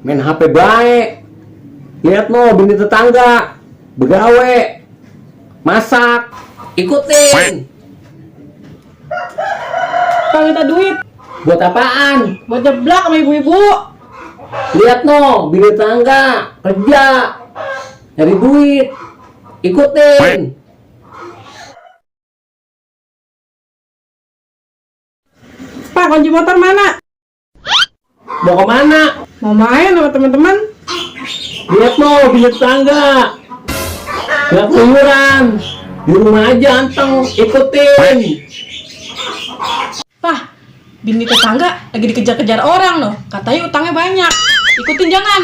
main HP baik. Lihat no, bini tetangga begawe, masak, ikutin. Pak minta duit. Buat apaan? Buat jeblak sama ibu-ibu. Lihat no, bini tetangga kerja, nyari duit, ikutin. Pak, kunci motor mana? Mau kemana? Mau main sama teman-teman. Lihat no, bini tetangga nggak keluyuran, di rumah aja anteng, ikutin. Pak, bini tetangga lagi dikejar-kejar orang loh. Katanya utangnya banyak. Ikutin jangan.